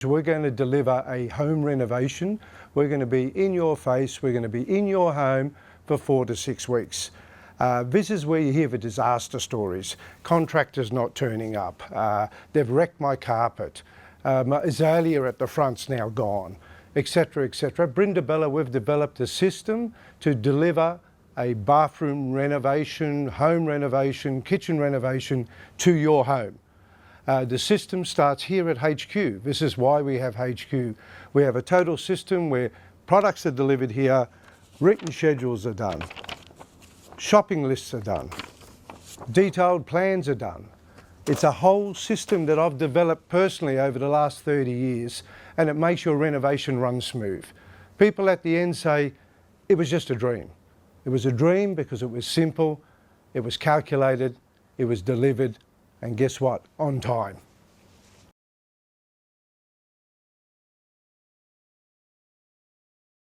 We're going to deliver a home renovation. We're going to be in your face. We're going to be in your home for 4 to 6 weeks. This is where you hear the disaster stories. Contractors not turning up. They've wrecked my carpet. My azalea at the front's now gone, etc., etc. Brindabella, we've developed a system to deliver a bathroom renovation, home renovation, kitchen renovation to your home. The system starts here at HQ. This is why we have HQ. We have a total system where products are delivered here, written schedules are done, shopping lists are done, detailed plans are done. It's a whole system that I've developed personally over the last 30 years, and it makes your renovation run smooth. People at the end say, it was just a dream. It was a dream because it was simple, it was calculated, it was delivered, and guess what? On time.